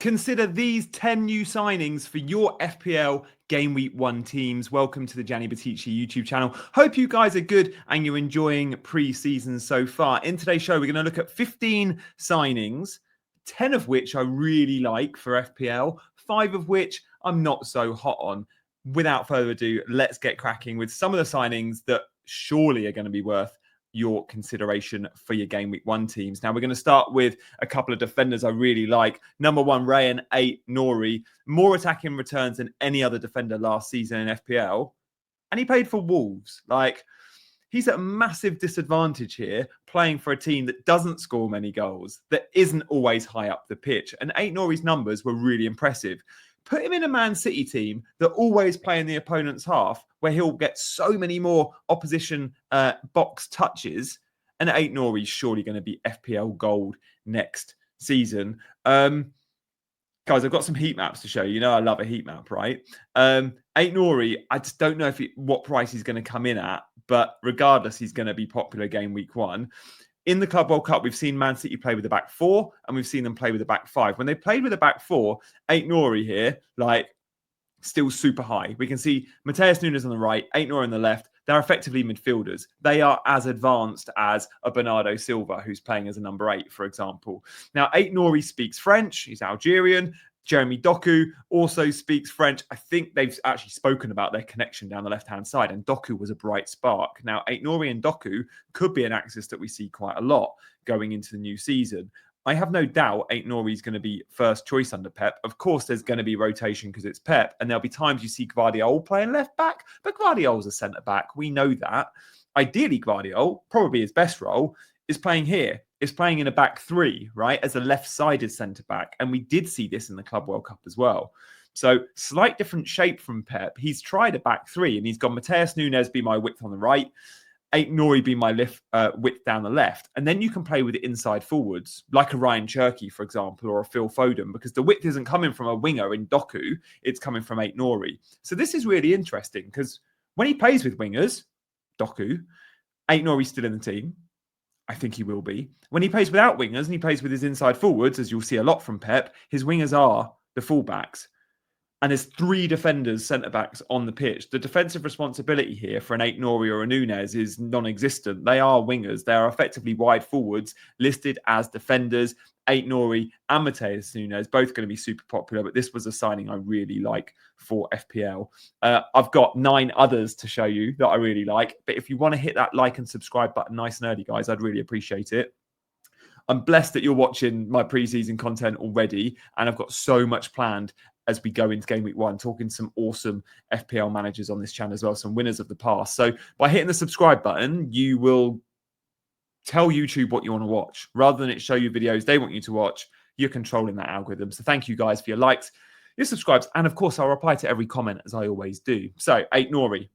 Consider these 10 new signings for your FPL Game Week 1 teams. Welcome to the Gianni Batici YouTube channel. Hope you guys are good and you're enjoying pre-season so far. In today's show, we're going to look at 15 signings, 10 of which I really like for FPL, 5 of which I'm not so hot on. Without further ado, let's get cracking with some of the signings that surely are going to be worth your consideration for your Game Week 1 teams. Now, we're going to start with a couple of defenders I really like. Number 1, Rayan Ait-Nouri. More attacking returns than any other defender last season in FPL. And he played for Wolves. He's at a massive disadvantage here, playing for a team that doesn't score many goals, that isn't always high up the pitch. And Ait-Nouri's numbers were really impressive. Put him in a Man City team that always play in the opponent's half, where he'll get so many more opposition box touches. And Ait-Nouri's surely going to be FPL gold next season. Guys, I've got some heat maps to show you. You know I love a heat map, right? Ait-Nouri, I just don't know what price he's going to come in at. But regardless, he's going to be popular Game Week 1. In the Club World Cup, we've seen Man City play with the back 4 and we've seen them play with the back 5. When they played with the back 4, Ait-Nouri here, still super high. We can see Matheus Nunes on the right, Ait-Nouri on the left. They're effectively midfielders. They are as advanced as a Bernardo Silva, who's playing as a number 8, for example. Now, Ait-Nouri speaks French. He's Algerian. Jeremy Doku also speaks French. I think they've actually spoken about their connection down the left-hand side, and Doku was a bright spark. Now, Ait-Nouri and Doku could be an axis that we see quite a lot going into the new season. I have no doubt Ait-Nouri is going to be first choice under Pep. Of course, there's going to be rotation because it's Pep, and there'll be times you see Guardiola playing left back, but Guardiola's a centre back. We know that. Ideally, Guardiola, probably his best role, is playing here. Is playing in a back 3, right, as a left-sided centre-back. And we did see this in the Club World Cup as well. So slight different shape from Pep. He's tried a back 3 and he's gone Matheus Nunes be my width on the right, Ait-Nouri be my width down the left. And then you can play with it inside forwards, like a Ryan Cherki, for example, or a Phil Foden, because the width isn't coming from a winger in Doku, it's coming from Ait-Nouri. So this is really interesting because when he plays with wingers, Doku, Ait-Nouri's still in the team. I think he will be. When he plays without wingers and he plays with his inside forwards, as you'll see a lot from Pep, his wingers are the fullbacks. And there's 3 defenders, centre-backs on the pitch. The defensive responsibility here for an Ait-Nouri or a Nunes is non-existent. They are wingers. They are effectively wide forwards listed as defenders. Ait-Nouri and Matheus Nunes, both going to be super popular, but this was a signing I really like for FPL. I've got 9 others to show you that I really like, but if you want to hit that like and subscribe button nice and early, guys, I'd really appreciate it. I'm blessed that you're watching my preseason content already, and I've got so much planned as we go into Game Week 1, talking to some awesome FPL managers on this channel as well, some winners of the past. So by hitting the subscribe button, you will tell YouTube what you want to watch. Rather than it show you videos they want you to watch, you're controlling that algorithm. So thank you guys for your likes, your subscribes, and of course, I'll reply to every comment as I always do. So, Ait-Nouri.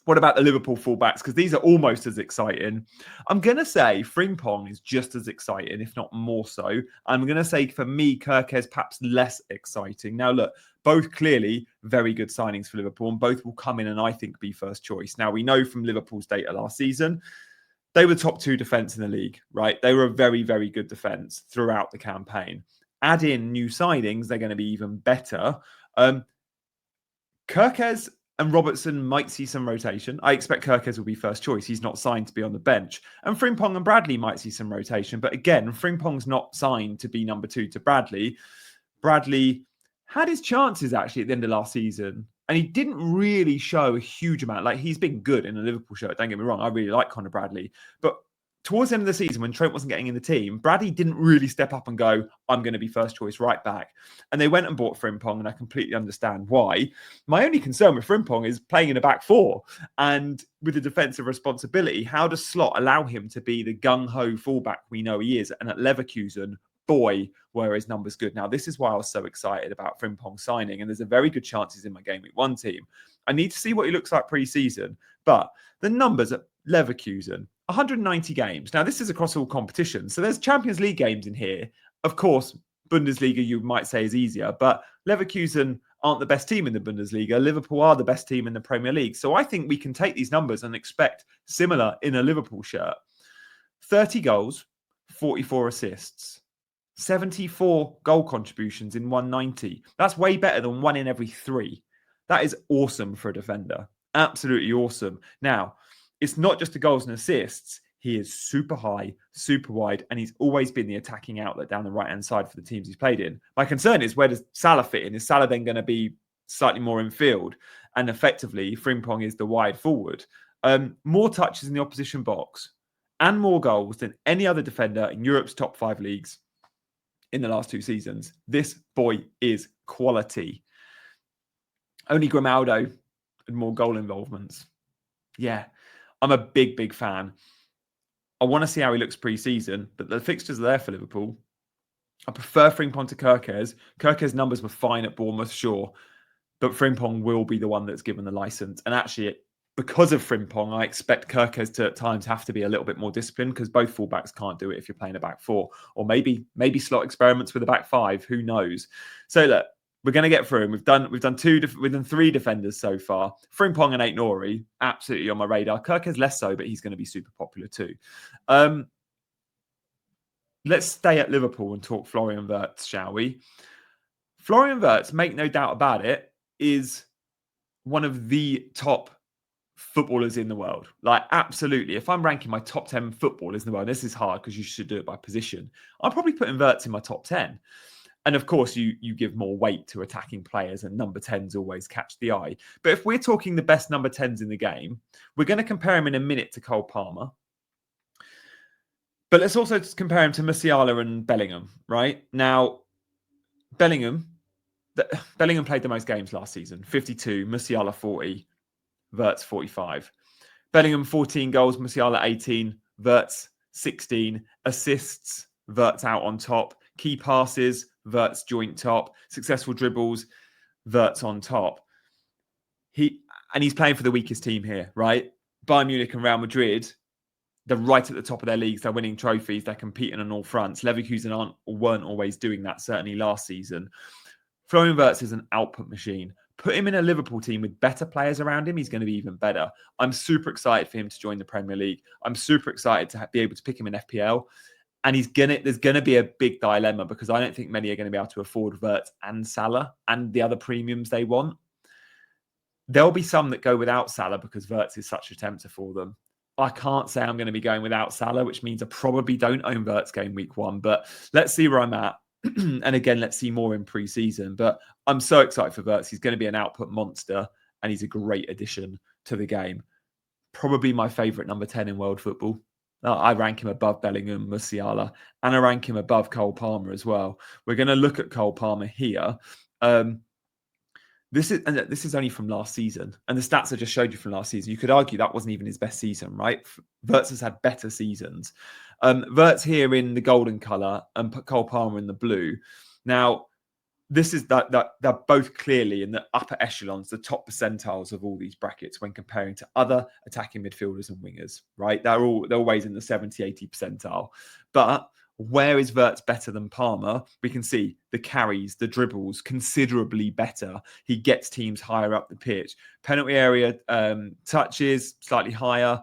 What about the Liverpool fullbacks? Because these are almost as exciting. I'm going to say Frimpong is just as exciting, if not more so. I'm going to say, for me, Kerkez perhaps less exciting. Now, look, both clearly very good signings for Liverpool, and both will come in and I think be first choice. Now, we know from Liverpool's data last season, they were top 2 defence in the league, right? They were a very, very good defence throughout the campaign. Add in new signings, they're going to be even better. Kerkez and Robertson might see some rotation. I expect Kerkez will be first choice. He's not signed to be on the bench. And Frimpong and Bradley might see some rotation. But again, Frimpong's not signed to be number 2 to Bradley. Bradley had his chances actually at the end of last season. And he didn't really show a huge amount. He's been good in a Liverpool shirt. Don't get me wrong. I really like Conor Bradley. But towards the end of the season, when Trent wasn't getting in the team, Bradley didn't really step up and go, I'm going to be first choice right back. And they went and bought Frimpong, and I completely understand why. My only concern with Frimpong is playing in a back 4. And with the defensive responsibility, how does Slot allow him to be the gung-ho fullback we know he is? And at Leverkusen, boy, were his numbers good. Now, this is why I was so excited about Frimpong signing, and there's a very good chance he's in my Game Week 1 team. I need to see what he looks like pre-season, but the numbers at Leverkusen, 190 games. Now, this is across all competitions, so there's Champions League games in here. Of course, Bundesliga, you might say, is easier, but Leverkusen aren't the best team in the Bundesliga. Liverpool are the best team in the Premier League. So I think we can take these numbers and expect similar in a Liverpool shirt. 30 goals, 44 assists. 74 goal contributions in 190. That's way better than 1 in every 3. That is awesome for a defender. Absolutely awesome. Now, it's not just the goals and assists. He is super high, super wide, and he's always been the attacking outlet down the right-hand side for the teams he's played in. My concern is, where does Salah fit in? Is Salah then going to be slightly more in field? And effectively, Frimpong is the wide forward. More touches in the opposition box and more goals than any other defender in Europe's top 5 leagues in the last 2 seasons. This boy is quality. Only Grimaldo had more goal involvements. Yeah, I'm a big, big fan. I want to see how he looks pre-season, but the fixtures are there for Liverpool. I prefer Frimpong to Kerkez. Kerkez's numbers were fine at Bournemouth, sure, but Frimpong will be the one that's given the license. And actually, because of Frimpong, I expect Kerkez to at times have to be a little bit more disciplined, because both fullbacks can't do it if you're playing a back 4, or maybe slot experiments with a back 5. Who knows? So look, we're going to get through him. We've done 3 defenders so far. Frimpong and Ait-Nouri, absolutely on my radar. Kerkez less so, but he's going to be super popular too. Let's stay at Liverpool and talk Florian Wirtz, shall we? Florian Wirtz, make no doubt about it, is one of the top footballers in the world. Like, absolutely. If I'm ranking my top 10 footballers in the world, this is hard because you should do it by position, I'm probably putting Wirtz in my top 10. And of course, you give more weight to attacking players, and number 10s always catch the eye. But if we're talking the best number 10s in the game, we're going to compare him in a minute to Cole Palmer. But let's also compare him to Musiala and Bellingham, right? Now, Bellingham played the most games last season, 52, Musiala 40, Wirtz 45. Bellingham 14 goals, Musiala 18, Wirtz 16. Assists, Wirtz out on top. Key passes, Wirtz joint top. Successful dribbles, Wirtz on top. He's playing for the weakest team here, right? Bayern Munich and Real Madrid, they're right at the top of their leagues. They're winning trophies. They're competing on all fronts. Leverkusen weren't always doing that, certainly last season. Florian Wirtz is an output machine. Put him in a Liverpool team with better players around him, he's going to be even better. I'm super excited for him to join the Premier League. I'm super excited to be able to pick him in FPL. And there's going to be a big dilemma, because I don't think many are going to be able to afford Wirtz and Salah and the other premiums they want. There'll be some that go without Salah because Wirtz is such a tempter for them. I can't say I'm going to be going without Salah, which means I probably don't own Wirtz game week 1. But let's see where I'm at. And again, let's see more in pre-season. But I'm so excited for Wirtz. He's going to be an output monster, and he's a great addition to the game. Probably my favourite number 10 in world football. I rank him above Bellingham, Musiala, and I rank him above Cole Palmer as well. We're going to look at Cole Palmer here. This is only from last season, and the stats I just showed you from last season, you could argue that wasn't even his best season, right? Wirtz has had better seasons. Wirtz here in the golden colour and Cole Palmer in the blue. Now, this is that they're both clearly in the upper echelons, the top percentiles of all these brackets when comparing to other attacking midfielders and wingers, right? They're always in the 70, 80 percentile. But where is Wirtz better than Palmer? We can see the carries, the dribbles, considerably better. He gets teams higher up the pitch. Penalty area touches, slightly higher.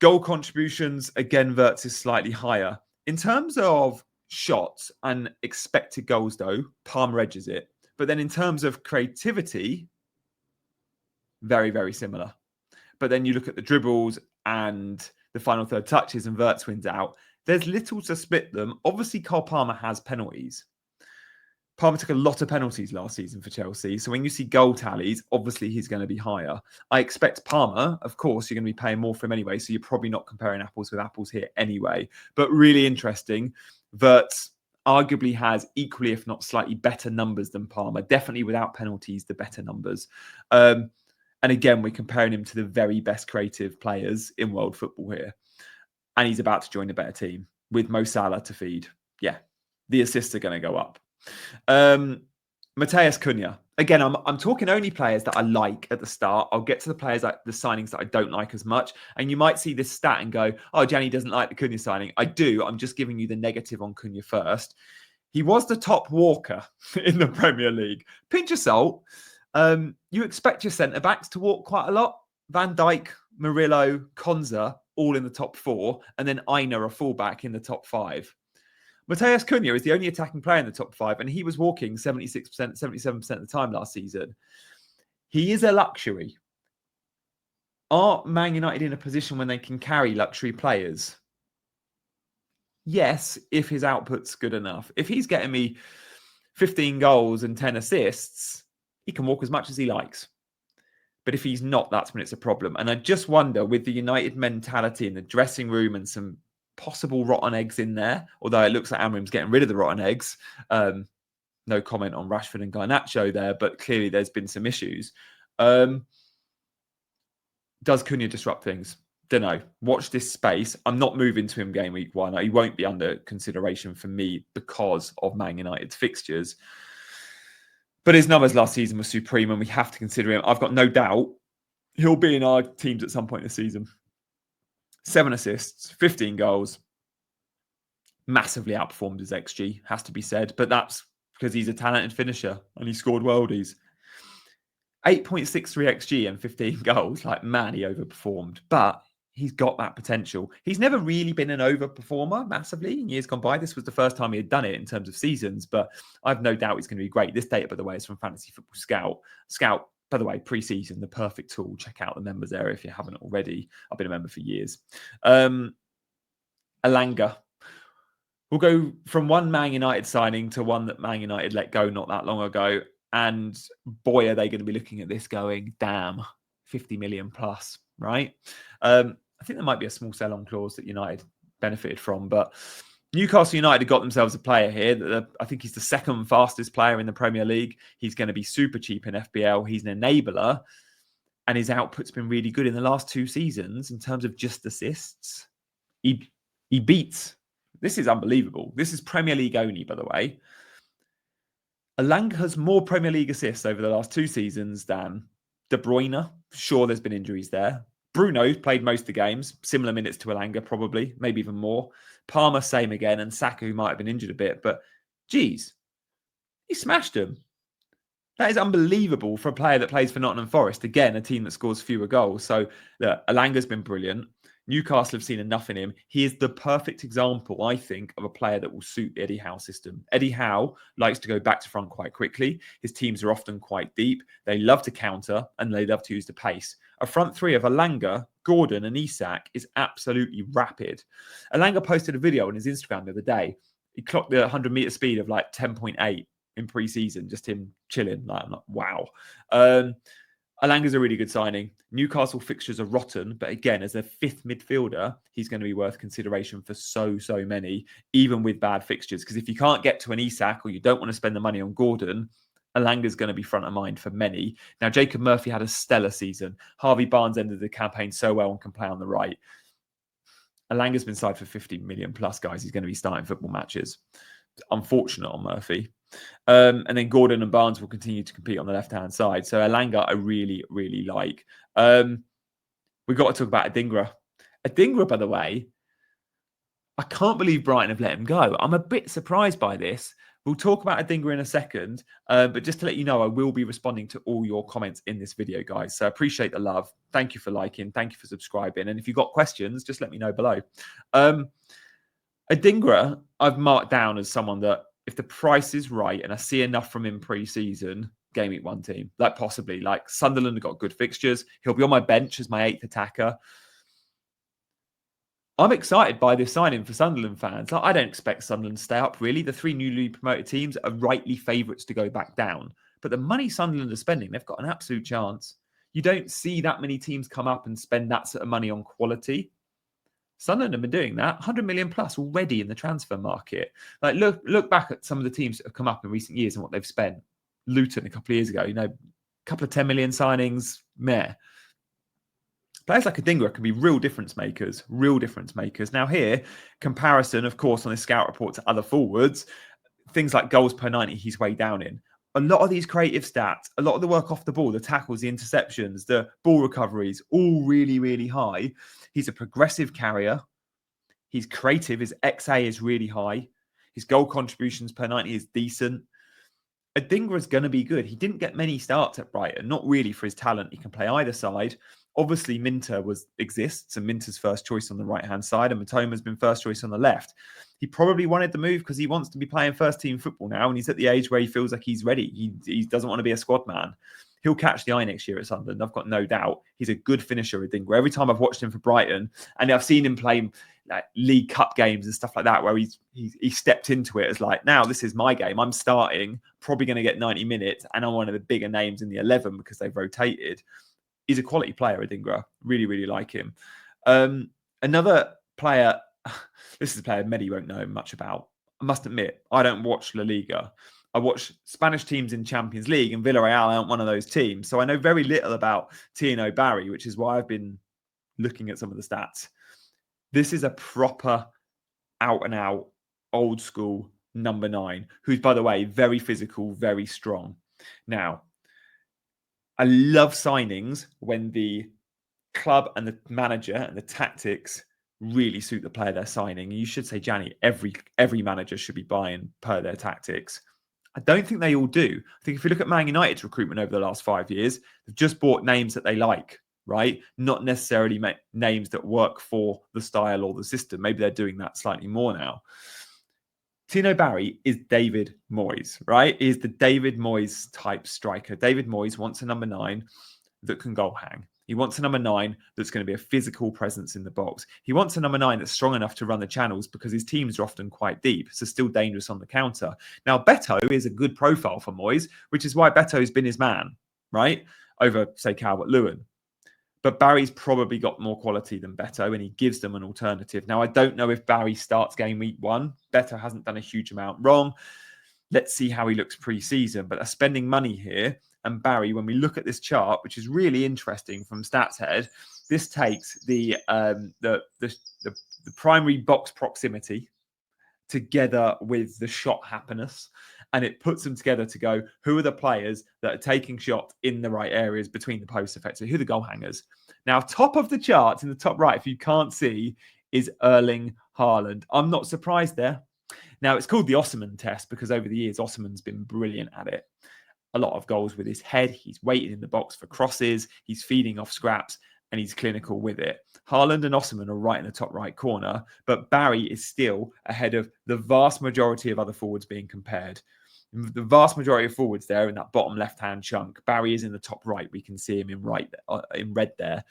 Goal contributions, again, Wirtz is slightly higher. In terms of shots and expected goals, though, Palmer edges it. But then in terms of creativity, very, very similar. But then you look at the dribbles and the final third touches, and Wirtz wins out. There's little to split them. Obviously, Cole Palmer has penalties. Palmer took a lot of penalties last season for Chelsea. So when you see goal tallies, obviously he's going to be higher. I expect Palmer, of course, you're going to be paying more for him anyway. So you're probably not comparing apples with apples here anyway. But really interesting. Wirtz arguably has equally, if not slightly better numbers than Palmer. Definitely without penalties, the better numbers. And again, we're comparing him to the very best creative players in world football here. And he's about to join a better team with Mo Salah to feed. Yeah, the assists are going to go up. Matheus Cunha. Again, I'm talking only players that I like at the start. I'll get to the signings that I don't like as much. And you might see this stat and go, oh, Gianni doesn't like the Cunha signing. I do. I'm just giving you the negative on Cunha first. He was the top walker in the Premier League. Pinch of salt. You expect your centre-backs to walk quite a lot. Van Dijk, Murillo, Konza, all in the top 4. And then Aina, a fullback, in the top 5. Matheus Cunha is the only attacking player in the top 5, and he was walking 76%, 77% of the time last season. He is a luxury. Are Man United in a position when they can carry luxury players? Yes, if his output's good enough. If he's getting me 15 goals and 10 assists, he can walk as much as he likes. But if he's not, that's when it's a problem. And I just wonder, with the United mentality in the dressing room and some possible rotten eggs in there, although it looks like Amrim's getting rid of the rotten eggs. No comment on Rashford and Garnacho there, but clearly there's been some issues. Does Cunha disrupt things? Don't know. Watch this space. I'm not moving to him game week 1. He won't be under consideration for me because of Man United's fixtures. But his numbers last season were supreme, and we have to consider him. I've got no doubt he'll be in our teams at some point this season. 7 assists, 15 goals. Massively outperformed his XG, has to be said. But that's because he's a talented finisher and he scored worldies. 8.63 XG and 15 goals. Like, man, he overperformed. But he's got that potential. He's never really been an overperformer massively in years gone by. This was the first time he had done it in terms of seasons, but I've no doubt he's going to be great. This data, by the way, is from Fantasy Football Scout. Scout, by the way, pre-season, the perfect tool. Check out the members area if you haven't already. I've been a member for years. Elanga. We'll go from one Man United signing to one that Man United let go not that long ago. And boy, are they going to be looking at this going, damn, 50 million plus, right? I think there might be a small sell-on clause that United benefited from, but Newcastle United got themselves a player here that I think he's the second fastest player in the Premier League. He's going to be super cheap in FPL. He's an enabler, and his output's been really good in the last 2 seasons in terms of just assists. He beats. This is unbelievable. This is Premier League only, by the way. Elanga has more Premier League assists over the last 2 seasons than De Bruyne. Sure, there's been injuries there. Bruno's played most of the games, similar minutes to Elanga, probably, maybe even more. Palmer, same again, and Saka, who might have been injured a bit, but geez, he smashed them. That is unbelievable for a player that plays for Nottingham Forest. Again, a team that scores fewer goals. So, Elanga's been brilliant. Newcastle have seen enough in him. He is the perfect example, I think, of a player that will suit the Eddie Howe system. Eddie Howe likes to go back to front quite quickly. His teams are often quite deep. They love to counter and they love to use the pace. A front three of Elanga, Gordon and Isak is absolutely rapid. Elanga posted a video on his Instagram the other day. He clocked the 100-meter speed of like 10.8 in pre-season, just him chilling. Like, I'm like, wow. Elanga's a really good signing. Newcastle fixtures are rotten, but again, as a 5th midfielder, he's going to be worth consideration for so many, even with bad fixtures. Because if you can't get to an Isak or you don't want to spend the money on Gordon, Elanga's going to be front of mind for many. Now, Jacob Murphy had a stellar season. Harvey Barnes ended the campaign so well and can play on the right. Elanga's been signed for 50 million plus, guys. He's going to be starting football matches. Unfortunate on Murphy. And then Gordon and Barnes will continue to compete on the left-hand side. So Elanga, I really like. We've got to talk about Adingra. Adingra, by the way, I can't believe Brighton have let him go. I'm a bit surprised by this. We'll talk about Adingra in a second. But just to let you know, I will be responding to all your comments in this video, guys. So I appreciate the love. Thank you for liking. Thank you for subscribing. And if you've got questions, just let me know below. Adingra, I've marked down as someone that, if the price is right and I see enough from him pre-season, game week 1 team, like possibly, like Sunderland have got good fixtures. He'll be on my bench as my 8th attacker. I'm excited by this signing for Sunderland fans. I don't expect Sunderland to stay up, really. The 3 newly promoted teams are rightly favourites to go back down. But the money Sunderland are spending, they've got an absolute chance. You don't see that many teams come up and spend that sort of money on quality. Sunderland have been doing that, 100 million plus already in the transfer market. Like, look back at some of the teams that have come up in recent years and what they've spent. Luton a couple of years ago, a couple of 10 million signings, meh. Players like Adingra can be real difference makers. Now here, comparison, of course, on this scout report to other forwards, things like goals per 90, he's way down in. A lot of these creative stats, a lot of the work off the ball, the tackles, the interceptions, the ball recoveries, all really high. He's a progressive carrier. He's creative. His XA is really high. His goal contributions per 90 is decent. Adingra is going to be good. He didn't get many starts at Brighton, not really for his talent. He can play either side. Obviously, Minter exists, and Minter's first choice on the right-hand side, and Matoma's been first choice on the left. He probably wanted the move because he wants to be playing first-team football now, and he's at the age where he feels like he's ready. He doesn't want to be a squad man. He'll catch the eye next year at Sunderland. I've got no doubt. He's a good finisher, Adingra. Every time I've watched him for Brighton, and I've seen him play like League Cup games and stuff like that, where he stepped into it as like, now this is my game. I'm starting, probably going to get 90 minutes, and I'm one of the bigger names in the 11 because they've rotated. He's a quality player, Adingra. Really, really like him. Another player, this is a player Mehdi won't know much about. I must admit, I don't watch La Liga. I watch Spanish teams in Champions League, and Villarreal aren't one of those teams. So I know very little about Tino Barry, which is why I've been looking at some of the stats. This is a proper out-and-out, old-school number 9, who's, by the way, very physical, very strong. Now, I love signings when the club and the manager and the tactics really suit the player they're signing. You should say, Gianni, every manager should be buying per their tactics. I don't think they all do. I think if you look at Man United's recruitment over the last 5 years, they've just bought names that they like, right? Not necessarily names that work for the style or the system. Maybe they're doing that slightly more now. Tino Barry is David Moyes, right? He is the David Moyes type striker. David Moyes wants a number 9 that can goal hang. He wants a number 9 that's going to be a physical presence in the box. He wants a number 9 that's strong enough to run the channels because his teams are often quite deep, so still dangerous on the counter. Now, Beto is a good profile for Moyes, which is why Beto's been his man, right? Over, say, Calvert-Lewin. But Barry's probably got more quality than Beto, and he gives them an alternative. Now, I don't know if Barry starts game week 1. Beto hasn't done a huge amount wrong. Let's see how he looks pre-season. But they're spending money here. And Barry, when we look at this chart, which is really interesting from StatsHead, this takes the primary box proximity together with the shot happiness, and it puts them together to go, who are the players that are taking shots in the right areas between the posts effectively? Who are the goal hangers? Now, top of the chart in the top right, if you can't see, is Erling Haaland. I'm not surprised there. Now, it's called the Osman test because over the years, Osman's been brilliant at it. A lot of goals with his head. He's waiting in the box for crosses. He's feeding off scraps, and he's clinical with it. Haaland and Osman are right in the top right corner, but Barry is still ahead of the vast majority of other forwards being compared. The vast majority of forwards there in that bottom left-hand chunk. Barry is in the top right. We can see him in red there.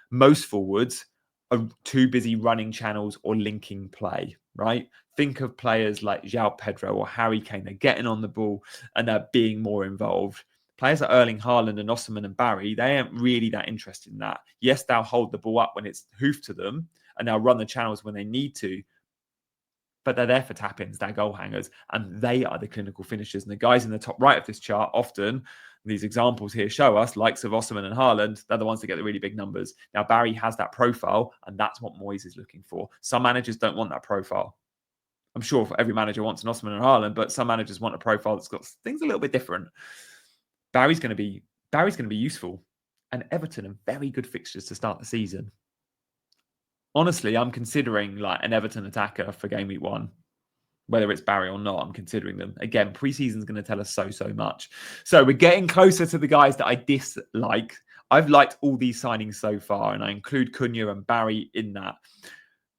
Most forwards are too busy running channels or linking play, right? Think of players like Joao Pedro or Harry Kane. They're getting on the ball and they're being more involved. Players like Erling Haaland and Osman and Barry, they aren't really that interested in that. Yes, they'll hold the ball up when it's hoofed to them and they'll run the channels when they need to, but they're there for tap-ins, they're goal hangers, and they are the clinical finishers. And the guys in the top right of this chart, often, these examples here show us, likes of Osman and Haaland, they're the ones that get the really big numbers. Now, Barry has that profile, and that's what Moyes is looking for. Some managers don't want that profile. I'm sure every manager wants an Osman and Haaland, but some managers want a profile that's got things a little bit different. Barry's going to be useful, and Everton are very good fixtures to start the season. Honestly, I'm considering like an Everton attacker for game week 1. Whether it's Barry or not, I'm considering them. Again, preseason's going to tell us so much. So we're getting closer to the guys that I dislike. I've liked all these signings so far, and I include Cunha and Barry in that.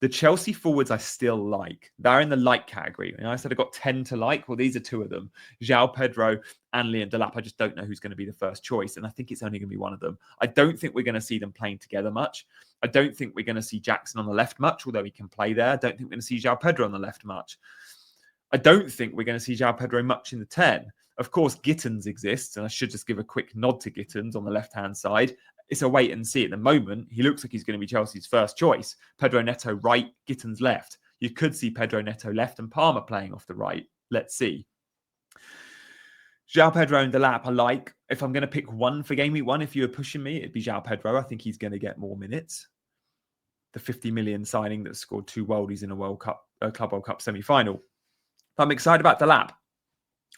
The Chelsea forwards I still like. They're in the like category. And I said I got 10 to like. Well, these are 2 of them. Joao Pedro and Liam Delap. I just don't know who's going to be the first choice. And I think it's only going to be one of them. I don't think we're going to see them playing together much. I don't think we're going to see Jackson on the left much, although he can play there. I don't think we're going to see Joao Pedro on the left much. I don't think we're going to see Joao Pedro much in the 10. Of course, Gittins exists, and I should just give a quick nod to Gittins on the left-hand side. It's a wait and see at the moment. He looks like he's going to be Chelsea's first choice. Pedro Neto right, Gittins left. You could see Pedro Neto left and Palmer playing off the right. Let's see. Joao Pedro and Delap I like. If I'm going to pick one for game week 1, if you were pushing me, it'd be Joao Pedro. I think he's going to get more minutes. The 50 million signing that scored 2 worldies in a Club World Cup semi-final. I'm excited about Delap.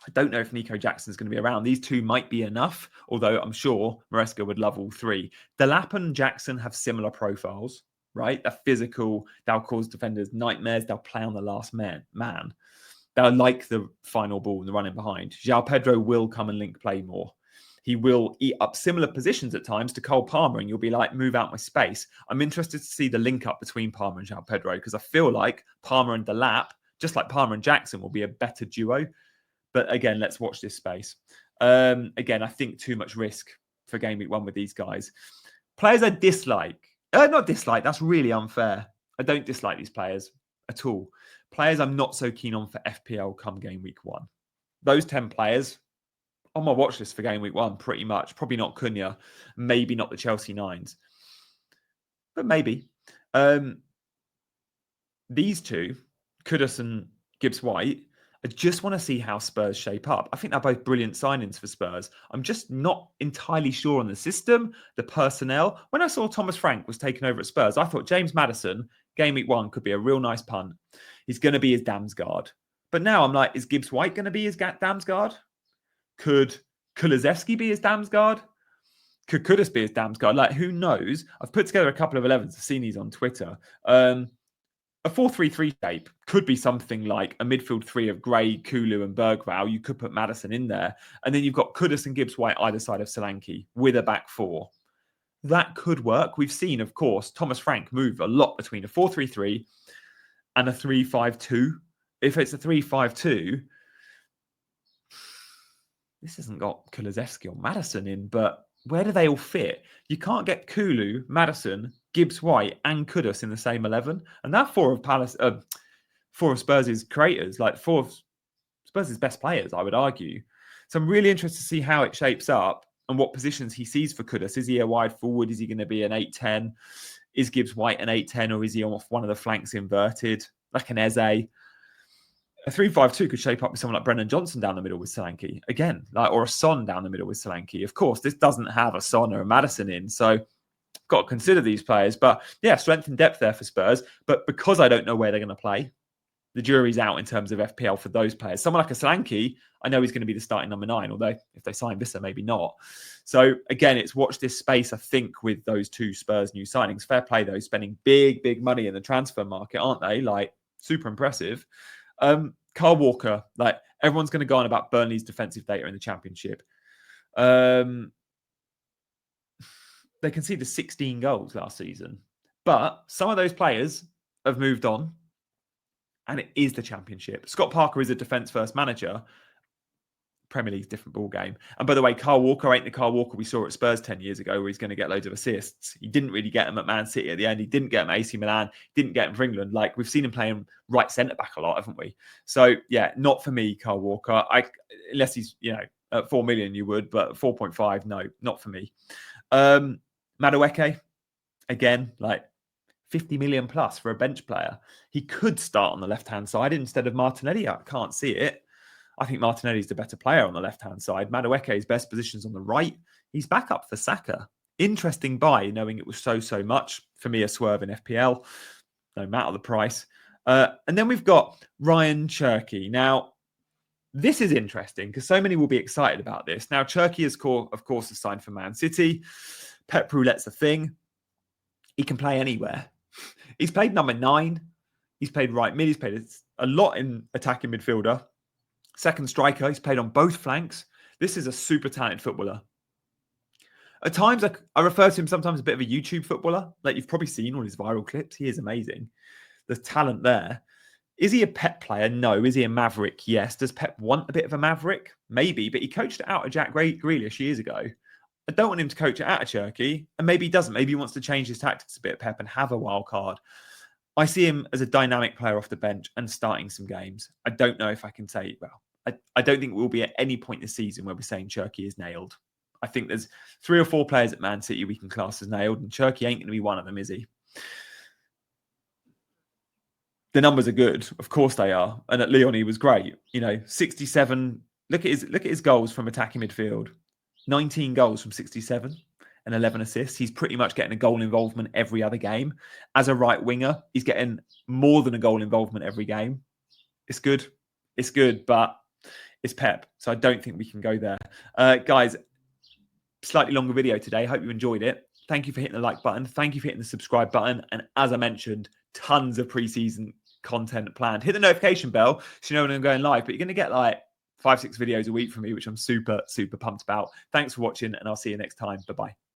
I don't know if Nico Jackson's going to be around. These 2 might be enough, although I'm sure Maresca would love all 3. Delap and Jackson have similar profiles, right? They're physical. They'll cause defenders nightmares. They'll play on the last man. They'll like the final ball and the running behind. Joao Pedro will come and link play more. he will eat up similar positions at times to Cole Palmer, and you'll be like, move out my space. I'm interested to see the link up between Palmer and Joao Pedro, because I feel like Palmer and Delap, just like Palmer and Jackson, will be a better duo. But again, let's watch this space. Again, I think too much risk for game week 1 with these guys. Players I dislike. Not dislike, that's really unfair. I don't dislike these players at all. Players I'm not so keen on for FPL come game week 1. Those 10 players on my watch list for game week 1, pretty much. Probably not Cunha, maybe not the Chelsea 9s, but maybe. These two, Kudus and Gibbs-White, I just want to see how Spurs shape up. I think they're both brilliant signings for Spurs. I'm just not entirely sure on the system, the personnel. When I saw Thomas Frank was taken over at Spurs, I thought James Maddison, game week 1, could be a real nice punt. He's going to be his Damsgaard. But now I'm like, is Gibbs-White going to be his Damsgaard? Could Kulusevski be his Damsgaard? Could Kudus be his Damsgaard? Like, who knows? I've put together a couple of 11s. I've seen these on Twitter. A 4-3-3 shape could be something like a midfield 3 of Gray, Kulu and Bergwijn. You could put Maddison in there. And then you've got Kudus and Gibbs-White either side of Solanke with a back 4. That could work. We've seen, of course, Thomas Frank move a lot between a 4-3-3 and a 3-5-2. If it's a 3-5-2, this hasn't got Kulusevski or Maddison in, but where do they all fit? You can't get Kulu, Maddison, Gibbs-White and Kudus in the same 11. And that four of Spurs' creators, like 4 of Spurs' best players, I would argue. So I'm really interested to see how it shapes up and what positions he sees for Kudus. Is he a wide forward? Is he going to be an 8-10? Is Gibbs-White an 8-10, or is he off one of the flanks inverted, like an Eze? A 3-5-2 could shape up with someone like Brennan Johnson down the middle with Solanke. Again, or a Son down the middle with Solanke. Of course, this doesn't have a Son or a Maddison in, so got to consider these players. But yeah, strength and depth there for Spurs. But because I don't know where they're going to play, the jury's out in terms of FPL for those players. Someone like a Solanke, I know he's going to be the starting number 9, although if they sign Vissa, maybe not. So again, it's watch this space, I think, with those 2 Spurs new signings. Fair play, though, spending big money in the transfer market, aren't they? Like, super impressive. Kyle Walker, like, everyone's going to go on about Burnley's defensive data in the Championship. They conceded 16 goals last season. But some of those players have moved on, and it is the Championship. Scott Parker is a defence-first manager. Premier League's different ball game. And by the way, Kyle Walker ain't the Kyle Walker we saw at Spurs 10 years ago, where he's going to get loads of assists. He didn't really get them at Man City at the end. He didn't get them at AC Milan. Didn't get them for England. Like, we've seen him playing right centre-back a lot, haven't we? So, yeah, not for me, Kyle Walker. Unless he's, at 4 million, you would, but 4.5, no, not for me. Madueke, again, like 50 million plus for a bench player. He could start on the left-hand side instead of Martinelli. I can't see it. I think Martinelli's the better player on the left-hand side. Madueke's best position's on the right. He's back up for Saka. Interesting buy, knowing it was so much. For me, a swerve in FPL, no matter the price. And then we've got Ryan Cherki. Now, this is interesting because so many will be excited about this. Now, Cherki, of course, is signed for Man City. Pep Roulette's a thing. He can play anywhere. He's played number 9. He's played right mid. He's played a lot in attacking midfielder. Second striker. He's played on both flanks. This is a super talented footballer. At times, I refer to him sometimes as a bit of a YouTube footballer. Like, you've probably seen all his viral clips. He is amazing. There's talent there. Is he a Pep player? No. Is he a maverick? Yes. Does Pep want a bit of a maverick? Maybe. But he coached it out of Jack Grealish years ago. I don't want him to coach it out of Cherki. And maybe he doesn't. Maybe he wants to change his tactics a bit, Pep, and have a wild card. I see him as a dynamic player off the bench and starting some games. I don't know if I can say, I don't think we'll be at any point this season where we're saying Cherki is nailed. I think there's 3 or 4 players at Man City we can class as nailed, and Cherki ain't going to be one of them, is he? The numbers are good. Of course they are. And at Lyon, he was great. 67. Look at his goals from attacking midfield. 19 goals from 67 and 11 assists. He's pretty much getting a goal involvement every other game. As a right winger, he's getting more than a goal involvement every game. It's good. It's good, but it's Pep. So I don't think we can go there. Guys, slightly longer video today. Hope you enjoyed it. Thank you for hitting the like button. Thank you for hitting the subscribe button. And as I mentioned, tons of preseason content planned. Hit the notification bell so you know when I'm going live, but you're going to get like 5-6 videos a week from me, which I'm super, super pumped about. Thanks for watching, and I'll see you next time. Bye-bye.